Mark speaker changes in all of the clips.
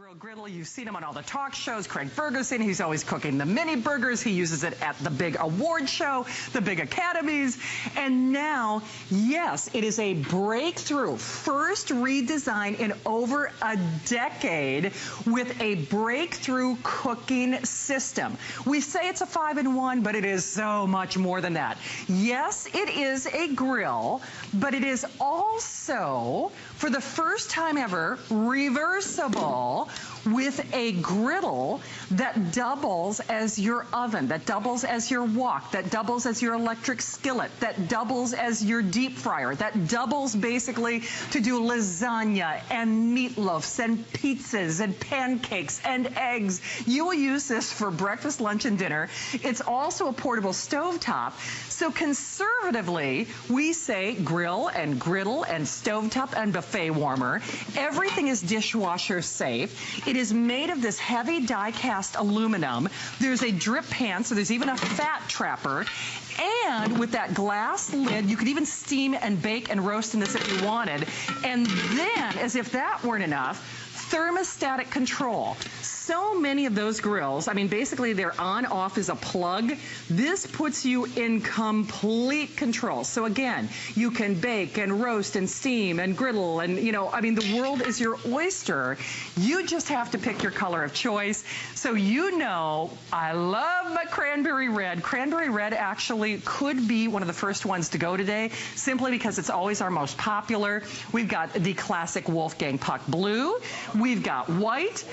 Speaker 1: Griddle, you've seen him on all the talk shows. Craig Ferguson, he's always cooking the mini burgers. He uses it at the big award show, the big academies. And now, yes, it is a breakthrough. First redesign in over a decade with a breakthrough cooking system. We say it's a 5-in-1, but it is so much more than that. Yes, it is a grill, but it is also, for the first time ever, reversible with a griddle that doubles as your oven, that doubles as your wok, that doubles as your electric skillet, that doubles as your deep fryer, that doubles basically to do lasagna and meatloafs and pizzas and pancakes and eggs. You will use this for breakfast, lunch, and dinner. It's also a portable stovetop. So conservatively, we say grill and griddle and stovetop and buffet warmer. Everything is dishwasher safe. It is made of this heavy die-cast aluminum. There's a drip pan, so there's even a fat trapper. And with that glass lid, you could even steam and bake and roast in this if you wanted. And then, as if that weren't enough, thermostatic control. So many of those grills, I mean, basically their on-off is a plug. This puts you in complete control. So again, you can bake and roast and steam and griddle and, you know, I mean, the world is your oyster. You just have to pick your color of choice. So you know, I love my cranberry red. Cranberry red actually could be one of the first ones to go today, simply because it's always our most popular. We've got the classic Wolfgang puck blue. We've got white.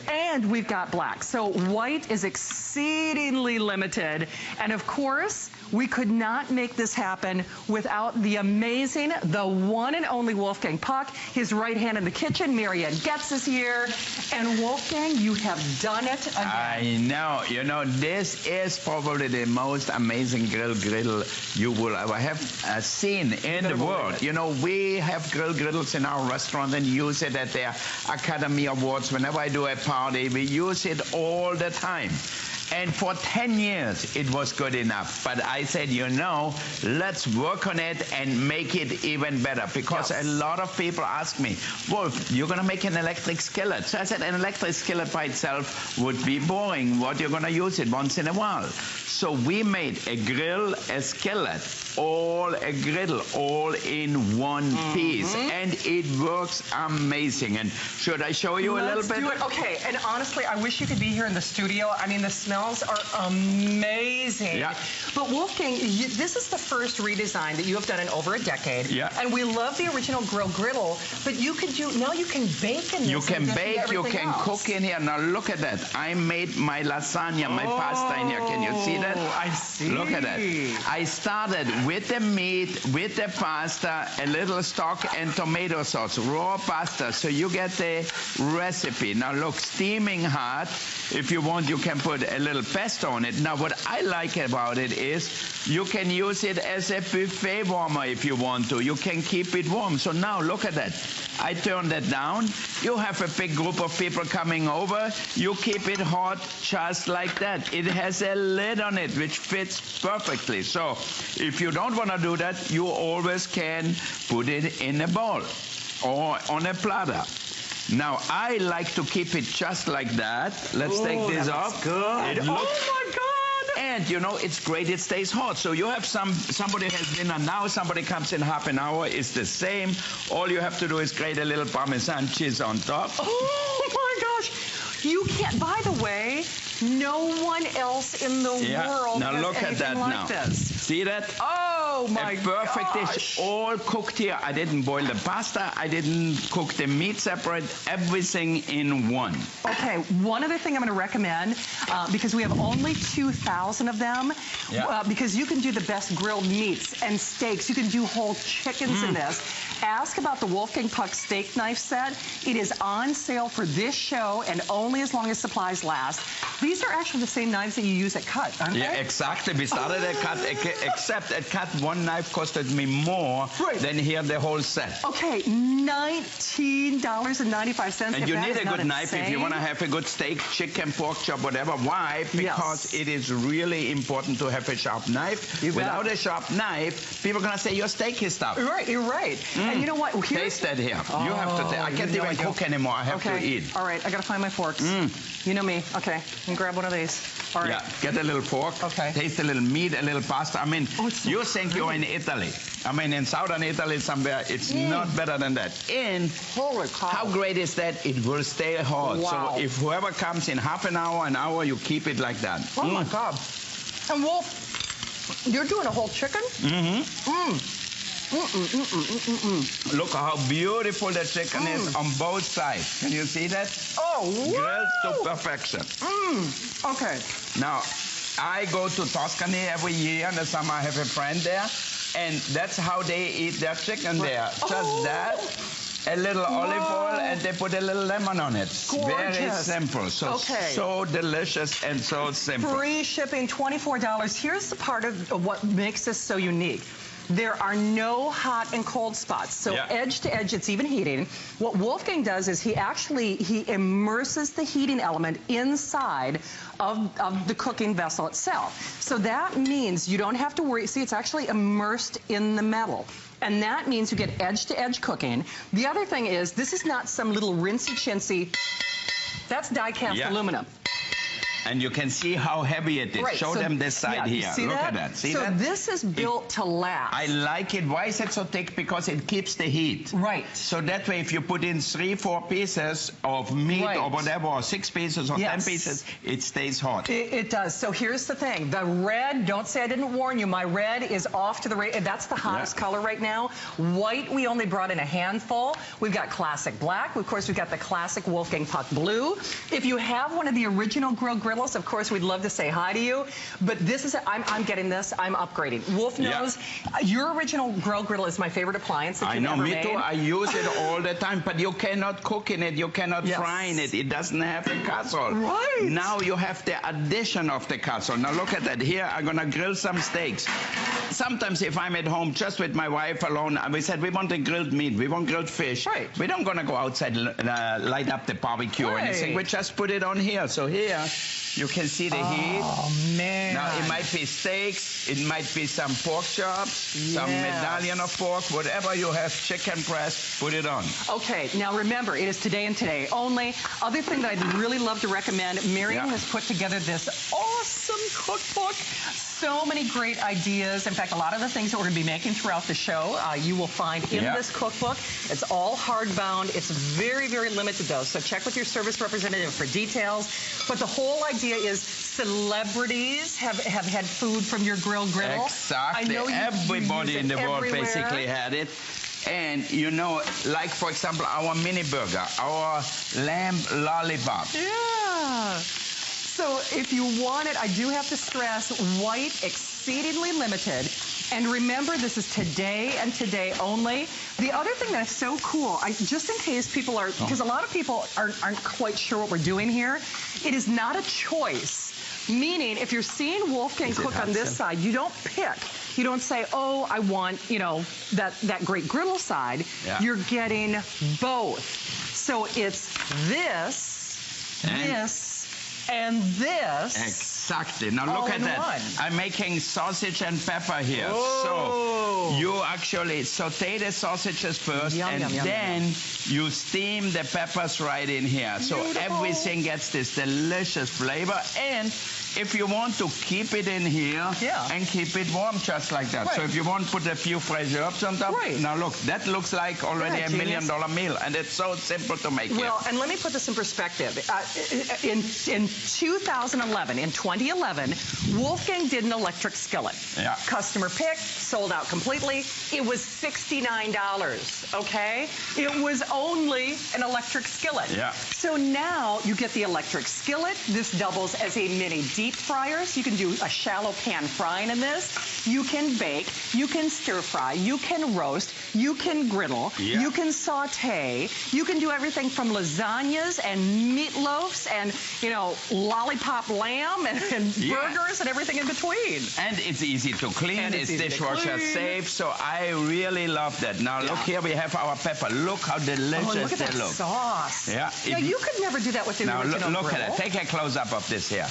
Speaker 1: And we've got black. So white is exceedingly limited. And of course, we could not make this happen without the amazing, the one and only Wolfgang Puck, his right hand in the kitchen. Marianne Getz is here. And Wolfgang, you have done it again.
Speaker 2: I know. You know, this is probably the most amazing griddle you will ever have seen in the world. You know, we have griddles in our restaurant and use it at the Academy Awards. Whenever I do a party, we use it all the time. And for 10 years, it was good enough. But I said, you know, let's work on it and make it even better. Because a lot of people ask me, Wolf, you're going to make an electric skillet. So I said, an electric skillet by itself would be boring. What you're going to use it once in a while. So we made a grill, a skillet, all a griddle, all in one piece. And it works amazing. And should I show you a little bit?
Speaker 1: Let's do it. Okay. And honestly, I wish you could be here in the studio. I mean, the smell are amazing. Yeah. But Wolfgang, this is the first redesign that you have done in over a decade. Yeah. And we love the original griddle, but you can do, now you can bake in this.
Speaker 2: You can bake, you can cook in here. Now look at that. I made my lasagna, my pasta in here. Can you see that?
Speaker 1: I see.
Speaker 2: Look at that. I started with the meat, with the pasta, a little stock and tomato sauce, raw pasta. So you get the recipe. Now look, steaming hot. If you want, you can put a little pesto on it. Now what I like about it is you can use it as a buffet warmer if you want to. You can keep it warm. So now look at that. I turn that down. You have a big group of people coming over. You keep it hot just like that. It has a lid on it which fits perfectly. So if you don't want to do that, you always can put it in a bowl or on a platter. Now, I like to keep it just like that. Let's take this off.
Speaker 1: Good. Oh, my God.
Speaker 2: And, you know, it's great. It stays hot. So you have somebody has dinner now. Somebody comes in half an hour. It's the same. All you have to do is grate a little Parmesan cheese on top.
Speaker 1: Oh, my gosh. You can't, by the way, no one else in the world
Speaker 2: now
Speaker 1: has
Speaker 2: look at that
Speaker 1: like
Speaker 2: now.
Speaker 1: this.
Speaker 2: See that?
Speaker 1: Oh my
Speaker 2: gosh. A perfect dish, all cooked here. I didn't boil the pasta. I didn't cook the meat separate. Everything in one.
Speaker 1: Okay, one other thing I'm going to recommend, because we have only 2,000 of them, because you can do the best grilled meats and steaks. You can do whole chickens in this. Ask about the Wolfgang Puck steak knife set. It is on sale for this show and only as long as supplies last. These are actually the same knives that you use at Cut, aren't they?
Speaker 2: Yeah, exactly. We started at Cut, except at Cut, one knife costed me more than here the whole set.
Speaker 1: Okay, $19.95.
Speaker 2: And you need a good knife if you want to have a good steak, chicken, pork chop, whatever. Why? Because it is really important to have a sharp knife. Without a sharp knife, people are going to say your steak is tough.
Speaker 1: Right, you're right. And you know what?
Speaker 2: Taste that here. You have to taste. I can't even cook anymore. I have to eat.
Speaker 1: All right, I got to find my forks. You know me. Okay, you can grab one of these. All right.
Speaker 2: Yeah, get a little fork.
Speaker 1: Okay.
Speaker 2: Taste a little meat, a little pasta. I mean, you think you're in Italy. I mean, in southern Italy somewhere, it's not better than that. And
Speaker 1: holy cow.
Speaker 2: How great is that? It will stay hot.
Speaker 1: Wow.
Speaker 2: So if whoever comes in half an hour, you keep it like that.
Speaker 1: Oh my God. And Wolf, you're doing a whole chicken?
Speaker 2: Look how beautiful the chicken is on both sides. Can you see that?
Speaker 1: Oh, wow.
Speaker 2: Grilled to perfection.
Speaker 1: Okay.
Speaker 2: Now, I go to Tuscany every year. In the summer, I have a friend there. And that's how they eat their chicken there. Just that, a little olive oil, and they put a little lemon on it.
Speaker 1: Gorgeous.
Speaker 2: Very simple. So, so delicious and so simple.
Speaker 1: Free shipping, $24. Here's the part of what makes this so unique. There are no hot and cold spots. So edge to edge, it's even heating. What Wolfgang does is he immerses the heating element inside of the cooking vessel itself. So that means you don't have to worry. See, it's actually immersed in the metal. And that means you get edge to edge cooking. The other thing is, this is not some little rinsey chintzy, that's die cast aluminum.
Speaker 2: And you can see how heavy it is.
Speaker 1: Right.
Speaker 2: Show them this side here.
Speaker 1: See
Speaker 2: Look
Speaker 1: that?
Speaker 2: at that. See
Speaker 1: so
Speaker 2: that?
Speaker 1: This is built to last.
Speaker 2: I like it. Why is it so thick? Because it keeps the heat.
Speaker 1: Right.
Speaker 2: So that way, if you put in 3-4 pieces of meat or whatever, or 6 pieces or 10 pieces, it stays hot.
Speaker 1: It does. So here's the thing. The red, don't say I didn't warn you, my red is off to the right. That's the hottest color right now. White, we only brought in a handful. We've got classic black. Of course, we've got the classic Wolfgang Puck blue. If you have one of the original griddles, of course, we'd love to say hi to you, but this is, I'm getting this, I'm upgrading. Wolf knows, your original griddle is my favorite appliance that you've ever made.
Speaker 2: Me too, I use it all the time, but you cannot cook in it, you cannot fry in it, it doesn't have a casserole.
Speaker 1: Right.
Speaker 2: Now you have the addition of the casserole. Now look at that, here I'm gonna grill some steaks. Sometimes if I'm at home just with my wife alone, we said we want a grilled meat, we want grilled fish.
Speaker 1: Right.
Speaker 2: We don't gonna go outside light up the barbecue or anything, we just put it on here. So here, you can see the heat.
Speaker 1: Oh, man.
Speaker 2: Now, it might be steaks, it might be some pork chops, some medallion of pork, whatever you have, chicken breast, put it on.
Speaker 1: Okay, now remember, it is today and today only. Other thing that I'd really love to recommend, Miriam has put together this awesome cookbook. So many great ideas. In fact, a lot of the things that we're going to be making throughout the show, you will find in this cookbook. It's all hardbound. It's very, very limited, though. So check with your service representative for details. But the whole idea is celebrities have had food from your griddle.
Speaker 2: Exactly.
Speaker 1: I know
Speaker 2: everybody in the world
Speaker 1: everywhere.
Speaker 2: basically had it. And, you know, like, for example, our mini burger, our lamb lollipop.
Speaker 1: Yeah. So if you want it, I do have to stress, white, exceedingly limited. And remember, this is today and today only. The other thing that's so cool, just in case people are, because a lot of people aren't quite sure what we're doing here, it is not a choice. Meaning, if you're seeing Wolfgang cook on this side, you don't pick. You don't say, oh, I want, you know, that great griddle side. You're getting both. So it's this, and this.
Speaker 2: Exactly. Now look at that. I'm making sausage and pepper here. So you actually saute the sausages first, and then you steam the peppers right in here. So everything gets this delicious flavor. And if you want to keep it in here and keep it warm just like that. So if you want to put a few fresh herbs on top, now look, that looks like already $1 million meal, and it's so simple to make.
Speaker 1: Well, and let me put this in perspective. In 2011, in 2011, Wolfgang did an electric skillet. Customer picked, sold out completely. It was $69, okay? It was only an electric skillet. So now you get the electric skillet. This doubles as a mini deep fryer, so you can do a shallow pan frying in this. You can bake, you can stir fry, you can roast, you can griddle, you can saute, you can do everything from lasagnas and meatloafs and, you know, lollipop lamb and burgers and everything in between.
Speaker 2: And it's easy to clean, it's dishwasher safe, so I really love that. Now look here, we have our pepper. Look how delicious
Speaker 1: look at that sauce. Now you could never do that with the original griddle.
Speaker 2: Look at it. Take a close-up of this here.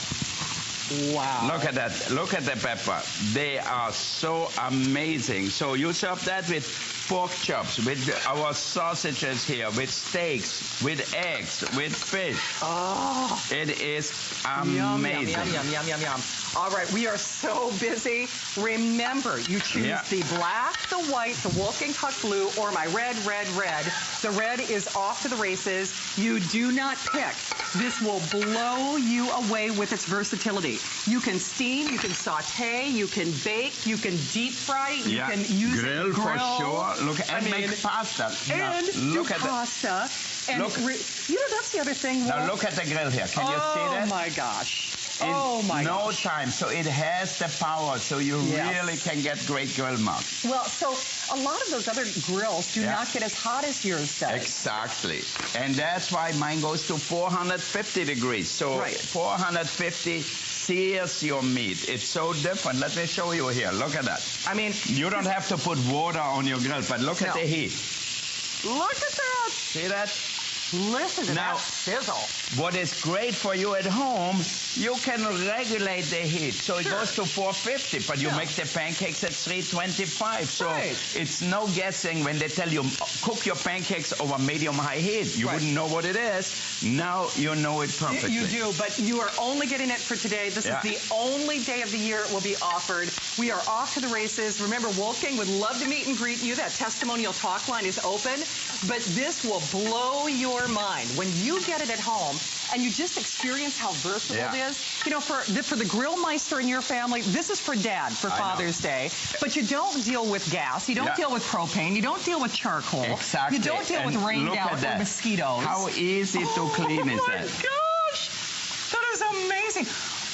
Speaker 1: Wow.
Speaker 2: Look at that. Look at the pepper. They are so amazing. So you serve that with pork chops, with our sausages here, with steaks, with eggs, with fish.
Speaker 1: Oh.
Speaker 2: It is
Speaker 1: Yum,
Speaker 2: amazing.
Speaker 1: yum, yum, yum, yum, yum. All right, we are so busy. Remember, you choose the black, the white, the Wolfgang Puck blue, or my red, red, red. The red is off to the races. You do not pick. This will blow you away with its versatility. You can steam, you can saute, you can bake, you can deep fry, you can use
Speaker 2: grill for sure. Look, and make pasta.
Speaker 1: And
Speaker 2: look
Speaker 1: do
Speaker 2: at
Speaker 1: pasta. And you know, that's the other thing.
Speaker 2: Now look at the grill here. Can you see that?
Speaker 1: Oh my gosh.
Speaker 2: In no time. So it has the power, so you really can get great grill marks.
Speaker 1: Well, so a lot of those other grills do not get as hot as yours does.
Speaker 2: Exactly. And that's why mine goes to 450 degrees. So 450 sears your meat. It's so different. Let me show you here. Look at that.
Speaker 1: I mean,
Speaker 2: you don't have to put water on your grill, but look at the heat.
Speaker 1: Look at that.
Speaker 2: See that?
Speaker 1: Listen to that sizzle.
Speaker 2: What is great for you at home, you can regulate the heat. So it goes to 450, but you make the pancakes at 325. So it's no guessing when they tell you, cook your pancakes over medium-high heat. You wouldn't know what it is. Now you know it perfectly.
Speaker 1: You do, but you are only getting it for today. This is the only day of the year it will be offered. We are off to the races. Remember, Wolfgang would love to meet and greet you. That testimonial talk line is open. But this will blow your mind when you get it at home and you just experience how versatile it is. You know, for the grill meister in your family, this is for Dad for Father's Day. But you don't deal with gas. You don't deal with propane. You don't deal with charcoal.
Speaker 2: Exactly.
Speaker 1: You don't deal with rained out or mosquitoes.
Speaker 2: How easy to clean is that?
Speaker 1: Oh my gosh, that is amazing.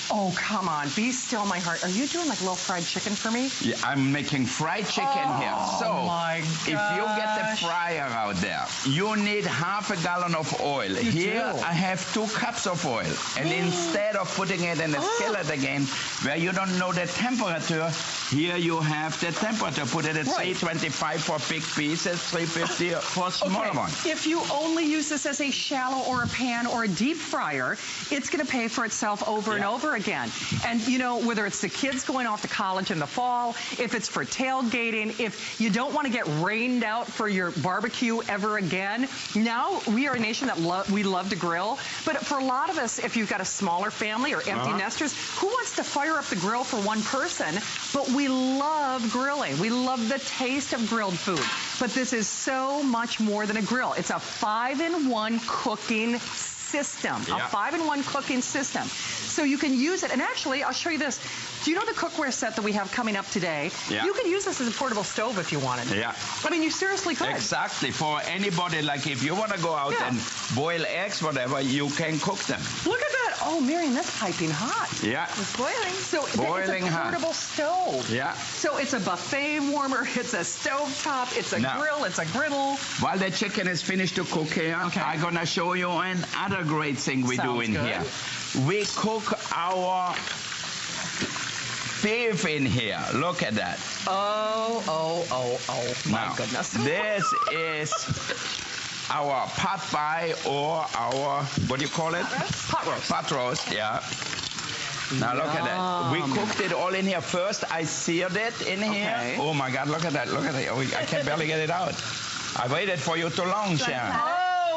Speaker 1: Oh, come on. Be still, my heart. Are you doing like a little fried chicken for me?
Speaker 2: Yeah, I'm making fried chicken here. So,
Speaker 1: my gosh.
Speaker 2: if you get the fryer out there, you need half a gallon of oil. Here, I have 2 cups of oil. And instead of putting it in a skillet again, where you don't know the temperature, here you have the temperature. Put it at 325 for big pieces, 350 for smaller ones.
Speaker 1: If you only use this as a shallow or a pan or a deep fryer, it's going to pay for itself over and over again. And, you know, whether it's the kids going off to college in the fall, if it's for tailgating, if you don't want to get rained out for your barbecue ever again, now we are a nation that we love to grill. But for a lot of us, if you've got a smaller family or empty nesters, who wants to fire up the grill for one person? But we love grilling. We love the taste of grilled food. But this is so much more than a grill. It's a 5-in-1 cooking system, a 5-in-1 cooking system. So you can use it, and actually, I'll show you this. Do you know the cookware set that we have coming up today? You could use this as a portable stove if you wanted. I mean, you seriously could.
Speaker 2: Exactly. For anybody, like if you want to go out and boil eggs, whatever, you can cook them.
Speaker 1: Look at that. Oh, Marion, that's piping hot. It's boiling. So it's a portable stove. So it's a buffet warmer. It's a stove top. It's a grill. It's a griddle.
Speaker 2: While the chicken is finished to cook here, I'm going to show you another great thing we do in here. We cook our beef in here. Look at that.
Speaker 1: Oh, my goodness.
Speaker 2: This is our pot pie or our, what do you call it?
Speaker 1: Pot roast.
Speaker 2: Pot roast, Now look at that. We cooked it all in here. First, I seared it in here. Oh my God, look at that. Look at that. Oh, I can barely get it out. I waited for you too long, Sharon.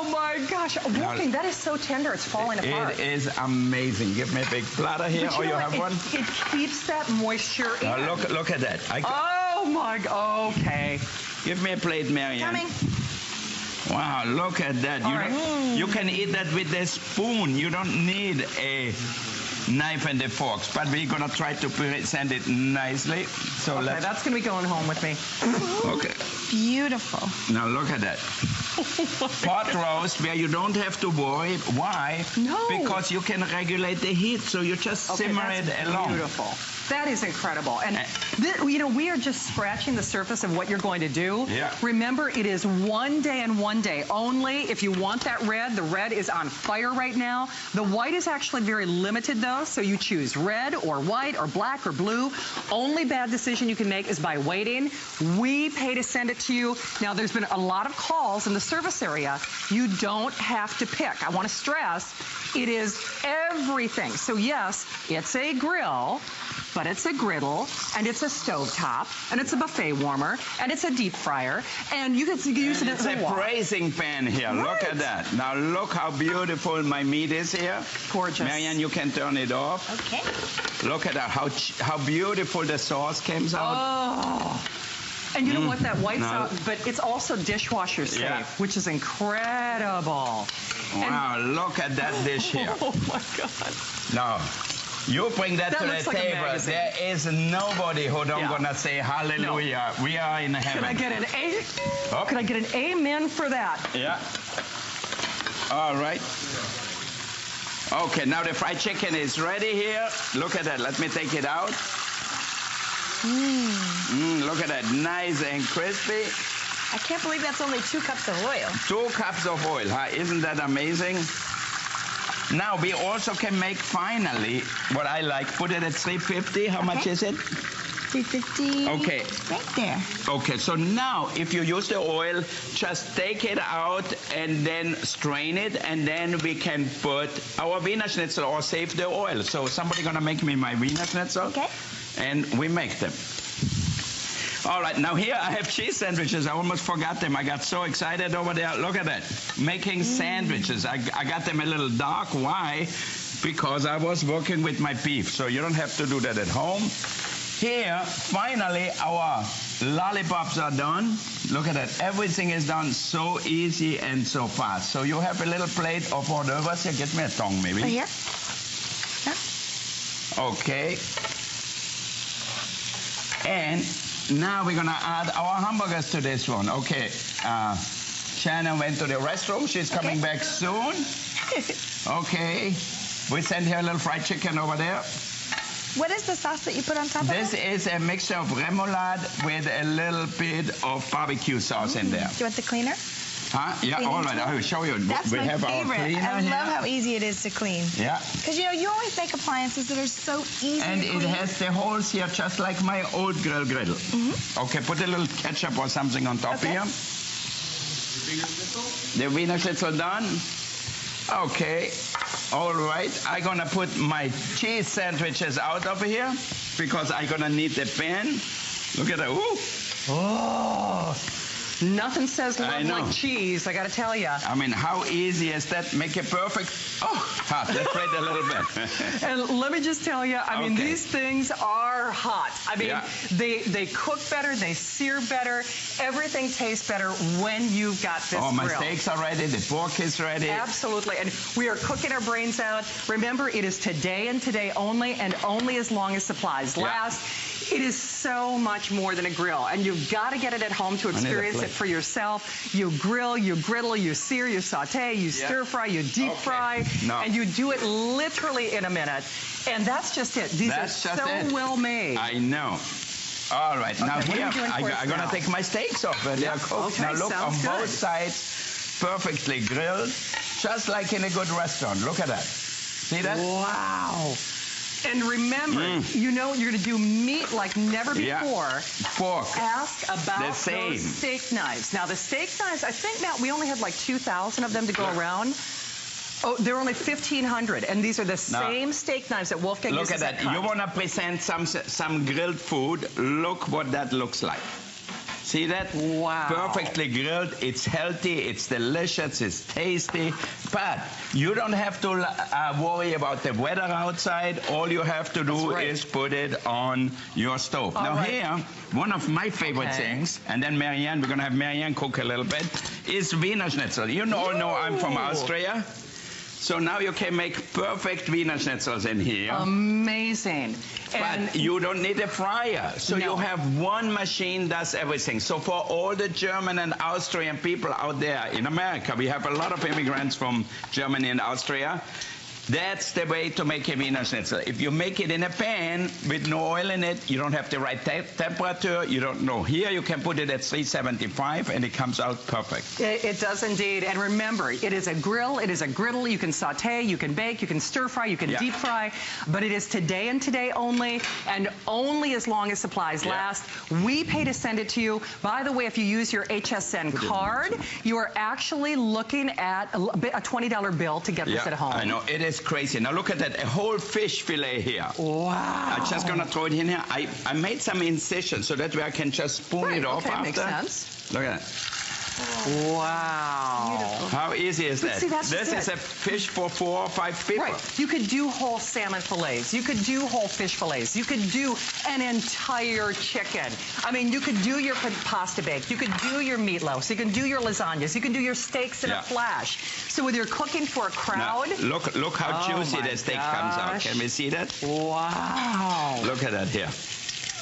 Speaker 1: Oh my gosh. Wolfgang, that is so tender. It's falling apart.
Speaker 2: It is amazing. Give me a big platter here. Oh, you have one?
Speaker 1: It keeps that moisture in.
Speaker 2: Look at that.
Speaker 1: Oh my God. Okay.
Speaker 2: Give me a plate, Marianne.
Speaker 1: Coming.
Speaker 2: Wow, look at that. You can eat that with a spoon. You don't need a knife and the forks, but we're going to try to present it nicely. So
Speaker 1: that's going to be going home with me.
Speaker 2: Okay.
Speaker 3: Beautiful.
Speaker 2: Now look at that. Pot roast where you don't have to worry. Why?
Speaker 1: No.
Speaker 2: Because you can regulate the heat, so you just simmer it along.
Speaker 1: Beautiful. That is incredible. And, you know, we are just scratching the surface of what you're going to do. Remember, it is one day and one day only. If you want that red, the red is on fire right now. The white is actually very limited, though, so you choose red or white or black or blue. Only bad decision you can make is by waiting. We pay to send it to you. Now, there's been a lot of calls in the service area. You don't have to pick. I want to stress, it is everything. So, yes, it's a grill. but it's a griddle, and it's a stovetop, and it's a buffet warmer, and it's a deep fryer, and you can use it as a wok.
Speaker 2: It's a braising pan here. Right. Look at that. Now look how beautiful my meat is here.
Speaker 1: Gorgeous.
Speaker 2: Marianne, you can turn it off.
Speaker 3: Okay.
Speaker 2: Look at that. How beautiful the sauce comes out.
Speaker 1: Oh. And you know what, that white sauce, but it's also dishwasher safe, which is incredible.
Speaker 2: Wow,
Speaker 1: and,
Speaker 2: look at that dish here.
Speaker 1: Oh my God.
Speaker 2: Now, you bring that to the table. There is nobody who don't gonna say hallelujah. No. We are in heaven.
Speaker 1: Can I get an A? Oh. Can I get an amen for that?
Speaker 2: Yeah. All right. Okay, now the fried chicken is ready here. Look at that. Let me take it out. Look at that, nice and crispy.
Speaker 3: I can't believe that's only 2 cups of oil. 2
Speaker 2: cups of oil, huh? Isn't that amazing? Now we also can make finally what I like. Put it at 350. How much is it?
Speaker 3: 350.
Speaker 2: Okay.
Speaker 3: Right there.
Speaker 2: Okay, so now if you use the oil, just take it out and then strain it, and then we can put our Wiener Schnitzel or save the oil. So somebody gonna make me my Wiener Schnitzel.
Speaker 3: Okay.
Speaker 2: And we make them. All right, now here I have cheese sandwiches. I almost forgot them. I got so excited over there. Look at that, making sandwiches. I got them a little dark. Why? Because I was working with my beef, so you don't have to do that at home. Here, finally, our lollipops are done. Look at that, everything is done so easy and so fast. So you have a little plate of hors d'oeuvres here. Get me a tongue, maybe.
Speaker 3: Right here. Yeah.
Speaker 2: Okay. And now we're gonna add our hamburgers to this one. Okay, Shannon went to the restroom. She's coming back soon. Okay, we sent her a little fried chicken over there.
Speaker 3: What is the sauce that you put on top of it?
Speaker 2: This is a mixture of remoulade with a little bit of barbecue sauce in there.
Speaker 3: Do you want the cleaner?
Speaker 2: Huh? Yeah, all right, I will show you.
Speaker 3: That's
Speaker 2: we
Speaker 3: my
Speaker 2: have
Speaker 3: favorite.
Speaker 2: Our cleaner
Speaker 3: I
Speaker 2: here.
Speaker 3: love how easy it is to clean.
Speaker 2: Yeah.
Speaker 3: Because, you know, you always make appliances that are so easy
Speaker 2: and
Speaker 3: to clean.
Speaker 2: it has the holes here just like my old griddle. Okay, put a little ketchup or something on top here. The Wiener Schnitzel done. Okay, all right. I'm gonna put my cheese sandwiches out over here because I'm gonna need the pan. Look at that. Ooh.
Speaker 1: Oh. Nothing says love like cheese, I gotta tell you.
Speaker 2: I mean, how easy is that? Make it perfect. Oh, hot. Let's wait a little bit.
Speaker 1: And let me just tell you, I mean, these things are hot. I mean, they cook better, they sear better, everything tastes better when you've got this grill.
Speaker 2: My steaks are ready, the pork is ready.
Speaker 1: Absolutely, and we are cooking our brains out. Remember, it is today and today only, and only as long as supplies last. It is so much more than a grill, and you've got to get it at home to experience it for yourself. You grill, you griddle, you sear, you saute, you stir fry, you deep fry, and you do it literally in a minute. And that's just it. These are so well made.
Speaker 2: I know. All right, now here, I'm going to take my steaks off. They are cooked. Now look, on both sides, perfectly grilled, just like in a good restaurant. Look at that. See that?
Speaker 1: Wow. And remember, you know you're going to do meat like never before.
Speaker 2: Pork.
Speaker 1: Ask about those steak knives. Now, the steak knives, I think, Matt, we only had like 2,000 of them to go around. Oh, they're only 1,500, and these are the same steak knives that Wolfgang uses.
Speaker 2: Look at that. You want to present some grilled food. Look what that looks like. See that?
Speaker 1: Wow.
Speaker 2: Perfectly grilled. It's healthy. It's delicious. It's tasty. But you don't have to worry about the weather outside. All you have to do is put it on your stove. Now here, one of my favorite things, and then Marianne, we're going to have Marianne cook a little bit, is Wiener Schnitzel. You all know I'm from Austria. So now you can make perfect Wiener Schnitzels in here.
Speaker 1: Amazing.
Speaker 2: But you don't need a fryer. So you have one machine does everything. So for all the German and Austrian people out there in America, we have a lot of immigrants from Germany and Austria. That's the way to make a Wiener Schnitzel. If you make it in a pan with no oil in it, you don't have the right temperature. You don't know. Here you can put it at 375 and it comes out perfect.
Speaker 1: It does indeed. And remember, it is a grill, it is a griddle. You can saute, you can bake, you can stir fry, you can deep fry. But it is today and today only, and only as long as supplies last. We pay to send it to you. By the way, if you use your HSN card, you are actually looking at a $20 bill to get this at home.
Speaker 2: I know. It is is crazy. Now look at that, a whole fish fillet here.
Speaker 1: Wow.
Speaker 2: I'm just gonna throw it in here. I made some incisions so that way I can just spoon it off after.
Speaker 1: Makes sense.
Speaker 2: Look at that.
Speaker 1: Wow.
Speaker 3: Beautiful.
Speaker 2: How easy is that?
Speaker 1: See, that's
Speaker 2: this is a fish for 4 or 5 people.
Speaker 1: Right. You could do whole salmon fillets. You could do whole fish fillets. You could do an entire chicken. I mean, you could do your pasta bake. You could do your meatloaf. You can do your lasagnas. You can do your steaks in a flash. So whether you're cooking for a crowd.
Speaker 2: Now, look how juicy the steak comes out. Can we see that?
Speaker 1: Wow.
Speaker 2: Look at that here.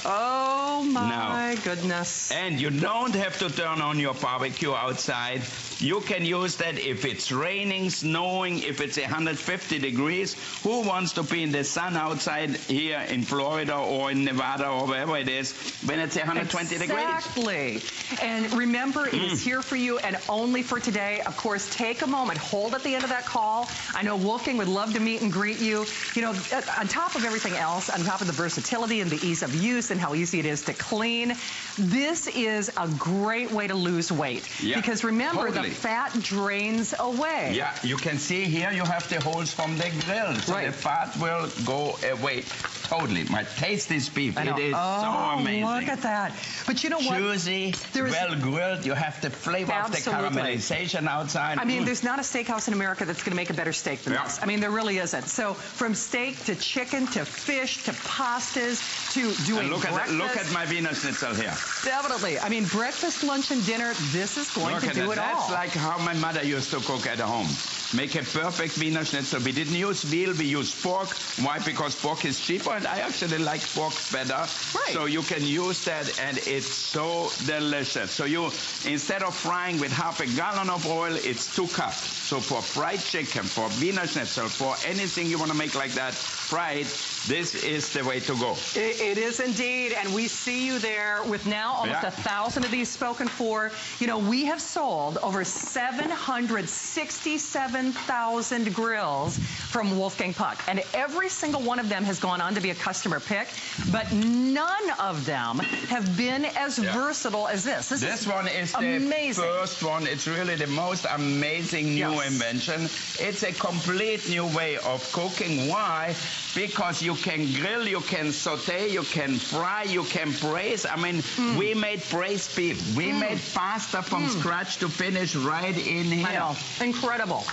Speaker 1: Oh my goodness.
Speaker 2: And you don't have to turn on your barbecue outside. You can use that if it's raining, snowing, if it's 150 degrees. Who wants to be in the sun outside here in Florida or in Nevada or wherever it is when it's 120 degrees?
Speaker 1: Exactly. And remember, it is here for you and only for today. Of course, take a moment, hold at the end of that call. I know Wolfgang would love to meet and greet you. You know, on top of everything else, on top of the versatility and the ease of use and how easy it is to clean, this is a great way to lose weight.
Speaker 2: Yeah,
Speaker 1: because remember,
Speaker 2: totally.
Speaker 1: the fat drains away.
Speaker 2: Yeah, you can see here you have the holes from the grill, so the fat will go away. Totally. My tasty beef. It is so amazing.
Speaker 1: Look at that. But you know what?
Speaker 2: Juicy, well grilled. You have the flavor of the caramelization outside.
Speaker 1: I mean, there's not a steakhouse in America that's going to make a better steak than this. I mean, there really isn't. So from steak to chicken to fish to pastas to doing breakfast.
Speaker 2: Look at my Wiener Schnitzel here.
Speaker 1: Definitely. I mean, breakfast, lunch, and dinner, this is going to do it all.
Speaker 2: That's like how my mother used to cook at home. Make a perfect Wiener Schnitzel. We didn't use veal, we used pork. Why? Because pork is cheaper, and I actually like pork better.
Speaker 1: Right.
Speaker 2: So you can use that, and it's so delicious. So you, instead of frying with half a gallon of oil, it's 2 cups. So for fried chicken, for Wiener Schnitzel, for anything you want to make like that fried, this is the way to go.
Speaker 1: It is indeed, and we see you there with now almost 1,000 of these spoken for. You know, we have sold over 767,000 grills from Wolfgang Puck, and every single one of them has gone on to be a customer pick, but none of them have been as versatile as this. This one is amazing.
Speaker 2: The first one. It's really the most amazing new invention. It's a complete new way of cooking. Why? Because you can grill, you can saute, you can fry, you can braise. I mean, we made braised beef. We made pasta from scratch to finish right in here.
Speaker 1: I know. Incredible.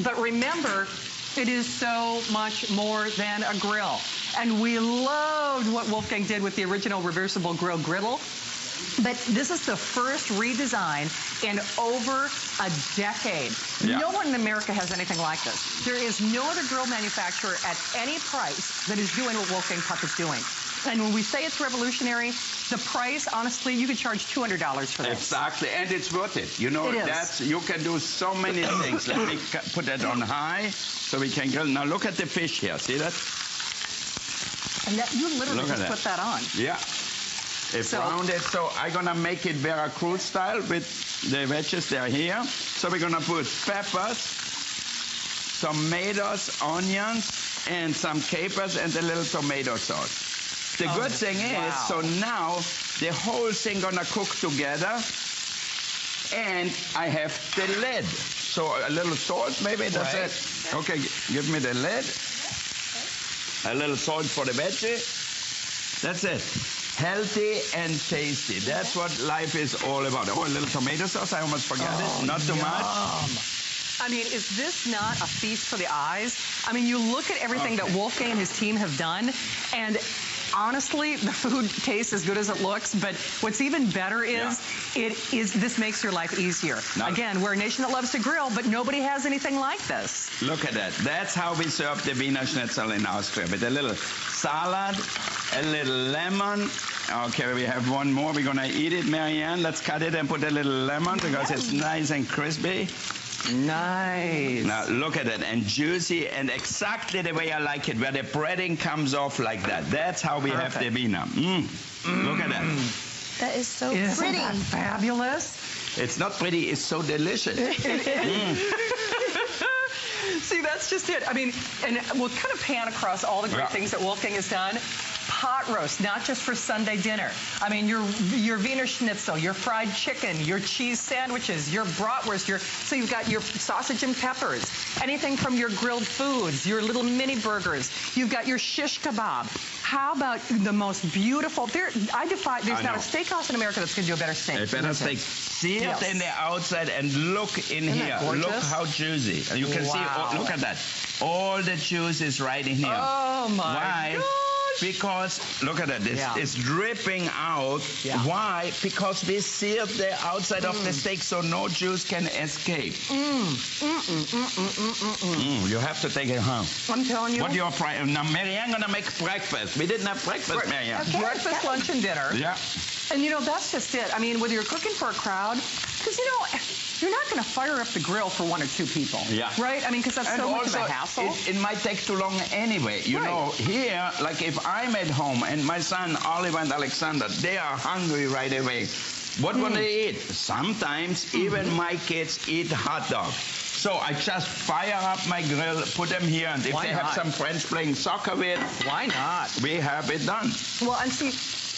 Speaker 1: But remember, it is so much more than a grill. And we loved what Wolfgang did with the original reversible griddle. But this is the first redesign in over a decade.
Speaker 2: Yeah.
Speaker 1: No one in America has anything like this. There is no other grill manufacturer at any price that is doing what Wolfgang Puck is doing. And when we say it's revolutionary, the price, honestly, you could charge $200 for this.
Speaker 2: Exactly, and it's worth it. You know, you can do so many things. Let me put that on high so we can grill. Now look at the fish here. See that?
Speaker 1: And that, you literally just put that on.
Speaker 2: Yeah. It's rounded, so I'm gonna make it Veracruz style with the veggies. They're here. So we're gonna put peppers, tomatoes, onions, and some capers, and a little tomato sauce. The good thing is, so now the whole thing gonna cook together, and I have the lid. So a little salt, maybe that's it. Okay, give me the lid. A little salt for the veggie. That's it. Healthy and tasty. That's what life is all about. Oh, a little tomato sauce. I almost forgot it. Not too much.
Speaker 1: I mean, is this not a feast for the eyes? I mean, you look at everything that Wolfgang and his team have done, and honestly, the food tastes as good as it looks, but what's even better is this makes your life easier. Now, again, we're a nation that loves to grill, but nobody has anything like this.
Speaker 2: Look at that. That's how we serve the Wiener Schnitzel in Austria, with a little salad, a little lemon. Okay, we have one more. We're going to eat it, Marianne. Let's cut it and put a little lemon because it's nice and crispy.
Speaker 1: Nice.
Speaker 2: Now look at it, and juicy, and exactly the way I like it, where the breading comes off like that. That's how we have the Wiener. Look at that.
Speaker 3: That is so
Speaker 1: pretty.
Speaker 3: Isn't
Speaker 1: that fabulous?
Speaker 2: It's not pretty, it's so delicious.
Speaker 1: See, that's just it. I mean, and we'll kind of pan across all the great things that Wolfgang has done. pot roast, not just for Sunday dinner. I mean, your Wiener Schnitzel, your fried chicken, your cheese sandwiches, your bratwurst, so you've got your sausage and peppers, anything from your grilled foods, your little mini burgers. You've got your shish kebab. How about the most beautiful, there's not a steakhouse in America that's going to do a better steak.
Speaker 2: A better steak. See it in the outside and look in here. Look how juicy. And you can see, look at that. All the juice is right in here.
Speaker 1: Oh my gosh.
Speaker 2: Because, look at that, it's dripping out.
Speaker 1: Yeah.
Speaker 2: Why? Because we seared the outside of the steak so no juice can escape. You have to take it home.
Speaker 1: I'm telling you.
Speaker 2: What you're frying. Now, Marianne gonna make breakfast. We didn't have breakfast, Marianne.
Speaker 1: Okay. Breakfast, lunch, and dinner.
Speaker 2: Yeah.
Speaker 1: And you know, that's just it. I mean, whether you're cooking for a crowd, because you know, you're not going to fire up the grill for 1 or 2 people. Yeah. Right? I mean, because that's so much of a hassle.
Speaker 2: It might take too long anyway. You know, here, like if I'm at home and my son, Oliver and Alexander, they are hungry right away. What will they eat? Sometimes even my kids eat hot dog. So I just fire up my grill, put them here, and if they have some friends playing soccer with,
Speaker 1: why not?
Speaker 2: We have it done.
Speaker 1: Well, and see,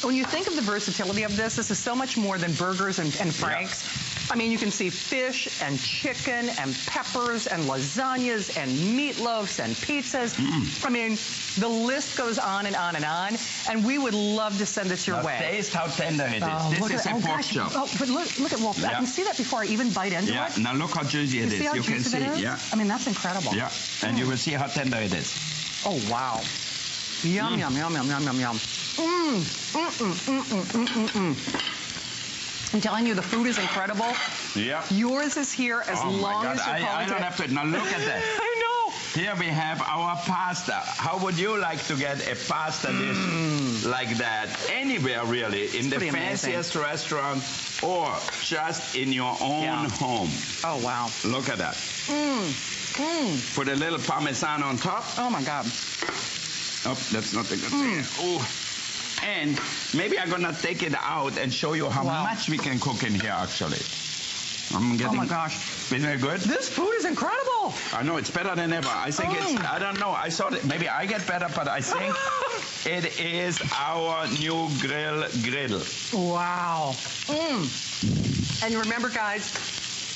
Speaker 1: when you think of the versatility of this is so much more than burgers and franks. Yeah. I mean, you can see fish and chicken and peppers and lasagnas and meatloafs and pizzas. I mean, the list goes on and on and on. And we would love to send this your way.
Speaker 2: Taste how tender it is. This is a pork chop.
Speaker 1: Oh, but look at Wolf. I can see that before I even bite into it.
Speaker 2: Now look how juicy it is. You can see. Yeah.
Speaker 1: I mean, that's incredible.
Speaker 2: Yeah. And you will see how tender it is.
Speaker 1: Oh, wow. Yum, yum, yum, yum, yum, yum, yum. I'm telling you, the food is incredible. Yeah. Yours is here as long as you're
Speaker 2: I don't have to. Now look at that.
Speaker 1: I know.
Speaker 2: Here we have our pasta. How would you like to get a pasta dish like that anywhere, really? In the fanciest restaurant or just in your own home?
Speaker 1: Oh, wow.
Speaker 2: Look at that. Put a little Parmesan on top.
Speaker 1: Oh, my God.
Speaker 2: Oh, that's not a good thing. Oh. And maybe I'm going to take it out and show you how much we can cook in here, actually. I'm getting,
Speaker 1: oh, my gosh.
Speaker 2: Isn't it good?
Speaker 1: This food is incredible.
Speaker 2: I know, it's better than ever. I think it's, I don't know. I saw it. Maybe I get better, but I think it is our new griddle.
Speaker 1: Wow. And remember, guys,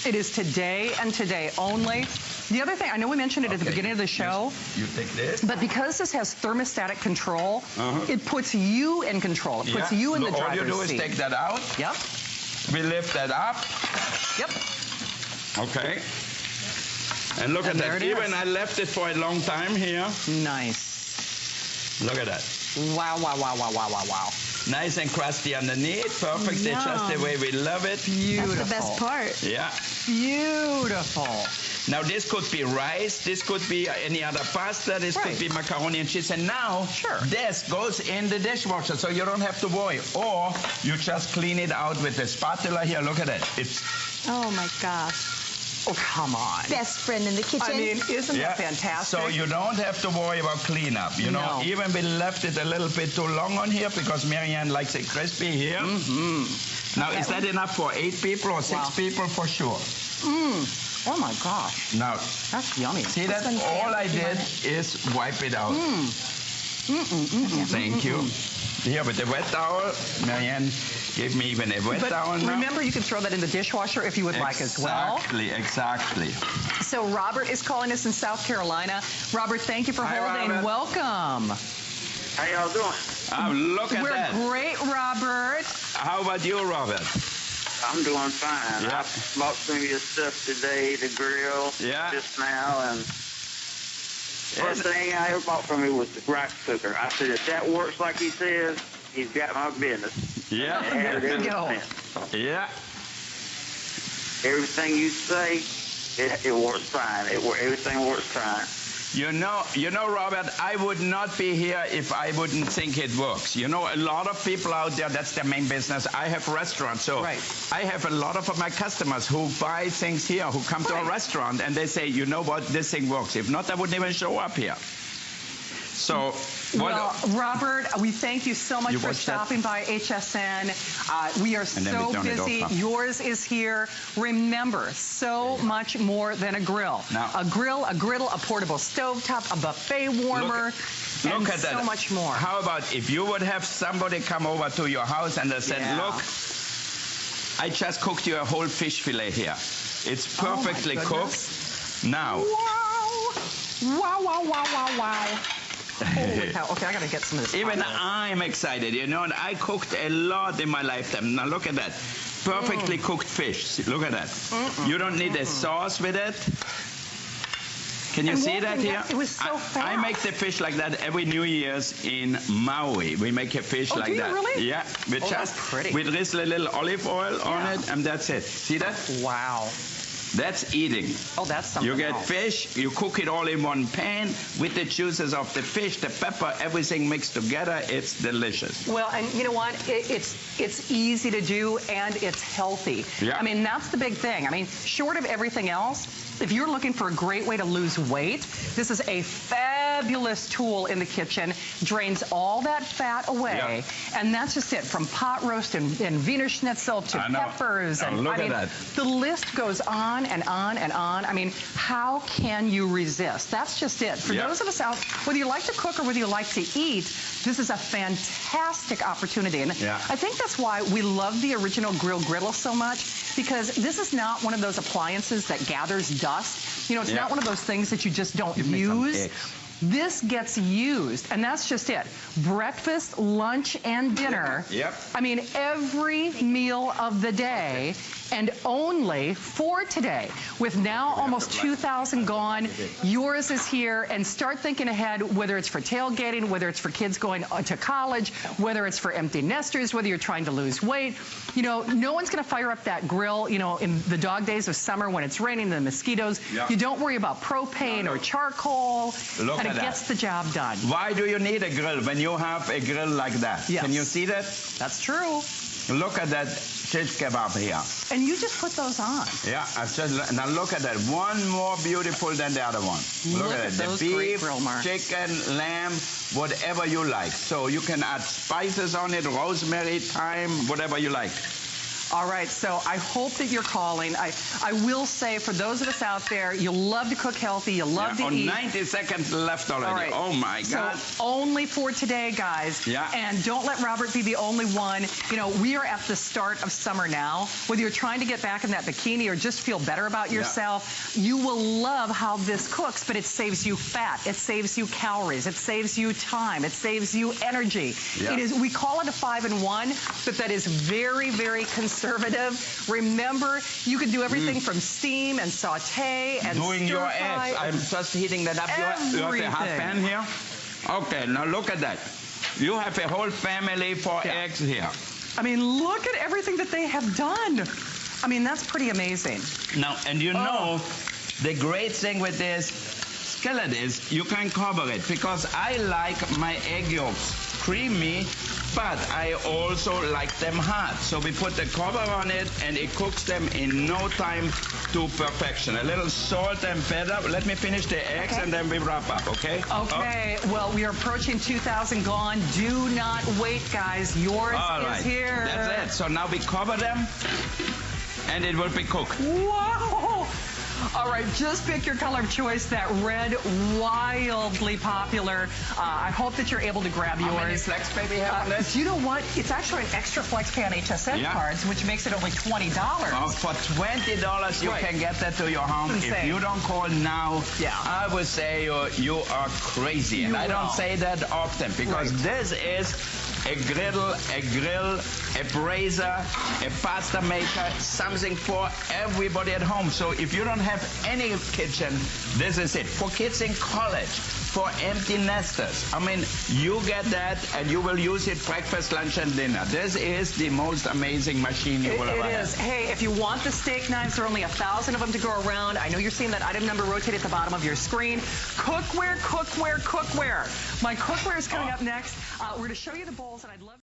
Speaker 1: it is today and today only. The other thing, I know we mentioned it at the beginning of the show.
Speaker 2: You take this.
Speaker 1: But because this has thermostatic control, it puts you in control. It puts you in the driver's seat.
Speaker 2: All you do is take that out.
Speaker 1: Yep.
Speaker 2: We lift that up.
Speaker 1: Yep.
Speaker 2: Okay. And look at that. Even I left it for a long time here.
Speaker 1: Nice.
Speaker 2: Look at that.
Speaker 1: Wow, wow, wow, wow, wow, wow, wow.
Speaker 2: Nice and crusty underneath. Perfect. It's just the way we love it.
Speaker 3: Beautiful. That's the best part.
Speaker 2: Yeah.
Speaker 1: Beautiful.
Speaker 2: Now, this could be rice. This could be any other pasta. This could be macaroni and cheese. And now, this goes in the dishwasher, so you don't have to worry. Or you just clean it out with a spatula here. Look at it. It's...
Speaker 3: Oh, my gosh.
Speaker 1: Oh, come on.
Speaker 3: Best friend in the kitchen.
Speaker 1: I mean, isn't that fantastic?
Speaker 2: So you don't have to worry about cleanup. You know, even we left it a little bit too long on here because Marianne likes it crispy here. Now, is that enough for 8 people or 6 people? For sure.
Speaker 1: Oh, my gosh.
Speaker 2: Now,
Speaker 1: that's yummy.
Speaker 2: See that? All I did is wipe it out. Thank you. Here with the wet towel, Marianne gave me even a wet towel now.
Speaker 1: Remember, you can throw that in the dishwasher if you would like as well.
Speaker 2: Exactly.
Speaker 1: So Robert is calling us in South Carolina. Robert, thank you for holding.
Speaker 2: Robert.
Speaker 1: Welcome.
Speaker 4: How y'all doing?
Speaker 2: Look at that.
Speaker 1: We're great, Robert.
Speaker 2: How about you, Robert?
Speaker 4: I'm doing fine. I bought some of your stuff today, the grill, just now, and first thing I ever bought from you was the rice cooker. I said, if that works like he says, he's got my business.
Speaker 2: Yeah.
Speaker 1: There we go.
Speaker 2: Yeah.
Speaker 4: Everything you say, it works fine. Everything works fine.
Speaker 2: You know, Robert, I would not be here if I wouldn't think it works. You know, a lot of people out there, that's their main business. I have restaurants, so I have a lot of my customers who buy things here, who come to a restaurant, and they say, you know what, this thing works. If not, I wouldn't even show up here. So,
Speaker 1: well, Robert, we thank you so much for stopping by HSN. We are so busy. Yours is here. Remember, so much more than a grill.
Speaker 2: Now,
Speaker 1: a grill, a griddle, a portable stovetop, a buffet warmer,
Speaker 2: look at
Speaker 1: so
Speaker 2: that.
Speaker 1: much more.
Speaker 2: How about if you would have somebody come over to your house and they said, look, I just cooked you a whole fish fillet here. It's perfectly cooked. Now.
Speaker 1: Wow. Wow, wow, wow, wow, wow. Holy cow. Okay, I got to get some of this.
Speaker 2: Even I'm excited, you know, and I cooked a lot in my lifetime. Now look at that. Perfectly cooked fish. Look at that. You don't need a sauce with it. Can you see that here?
Speaker 1: It was so fast.
Speaker 2: I make the fish like that every New Year's in Maui. We make a fish like
Speaker 1: do you
Speaker 2: that.
Speaker 1: Really?
Speaker 2: Yeah.
Speaker 1: That's pretty.
Speaker 2: We drizzle a little olive oil on it, and that's it. See that?
Speaker 1: Wow.
Speaker 2: That's eating.
Speaker 1: Oh, that's something
Speaker 2: You get
Speaker 1: else.
Speaker 2: fish, you cook it all in one pan with the juices of the fish, the pepper, everything mixed together. It's delicious.
Speaker 1: Well, and you know what? It's easy to do, and it's healthy.
Speaker 2: Yeah.
Speaker 1: I mean, that's the big thing. I mean, short of everything else, if you're looking for a great way to lose weight, this is a fabulous tool in the kitchen. Drains all that fat away, and that's just it. From pot roast and Wiener Schnitzel to peppers, and
Speaker 2: look at that.
Speaker 1: The list goes on and on and on. I mean, how can you resist? That's just it. For those of us out, whether you like to cook or whether you like to eat, this is a fantastic opportunity. And I think that's why we love the original griddle so much, because this is not one of those appliances that gathers dust. You know, it's not one of those things that you just don't use. This gets used, and that's just it. Breakfast, lunch, and dinner. I mean, every meal of the day, and only for today. With now almost 2,000 gone, yours is here, and start thinking ahead, whether it's for tailgating, whether it's for kids going to college, whether it's for empty nesters, whether you're trying to lose weight. You know, no one's going to fire up that grill, you know, in the dog days of summer when it's raining, the mosquitoes. You don't worry about propane or charcoal.
Speaker 2: Look
Speaker 1: and it gets the job done.
Speaker 2: Why do you need a grill when you have a grill like that? Can you see that?
Speaker 1: That's true.
Speaker 2: Look at that shish kebab here.
Speaker 1: And you just put those on.
Speaker 2: Yeah, now look at that. One more beautiful than the other one. Look at it. The beef, chicken, lamb, whatever you like. So you can add spices on it, rosemary, thyme, whatever you like.
Speaker 1: All right, so I hope that you're calling. I will say, for those of us out there, you love to cook healthy, you love to eat.
Speaker 2: 90 seconds left already. Oh, my God.
Speaker 1: So only for today, guys. And don't let Robert be the only one. You know, we are at the start of summer now. Whether you're trying to get back in that bikini or just feel better about yourself, you will love how this cooks, but it saves you fat. It saves you calories. It saves you time. It saves you energy. It is, we call it a 5-in-1, but that is very, very conservative. Remember, you can do everything from steam and saute and
Speaker 2: doing your eggs. I'm just heating that up. You have a hot pan here? Okay, now look at that. You have a whole family for eggs here.
Speaker 1: I mean, look at everything that they have done. I mean, that's pretty amazing.
Speaker 2: Now, and you know, the great thing with this skillet is you can cover it, because I like my egg yolks creamy, but I also like them hot. So we put the cover on it, and it cooks them in no time to perfection. A little salt and pepper. Let me finish the eggs, and then we wrap up, okay?
Speaker 1: Okay. Well, we are approaching 2,000 gone. Do not wait, guys. Yours is here.
Speaker 2: That's it. So now we cover them, and it will be cooked.
Speaker 1: Whoa! All right, just pick your color of choice. That red, wildly popular. I hope that you're able to grab yours.
Speaker 2: How many flex pay we have on this?
Speaker 1: You know what? It's actually an extra flex pay on HSN cards, which makes it only $20.
Speaker 2: For $20, you can get that to your home. If you don't call now, I would say you are crazy. And I don't say that often, because this is a griddle, a grill, a braiser, a pasta maker, something for everybody at home. So if you don't have any kitchen, this is it. For kids in college, for empty nesters. I mean, you get that, and you will use it breakfast, lunch, and dinner. This is the most amazing machine you will ever have.
Speaker 1: It is. Hey, if you want the steak knives, there are only 1,000 of them to go around. I know you're seeing that item number rotate at the bottom of your screen. Cookware, cookware, cookware. My cookware is coming up next. We're going to show you the bowls, and I'd love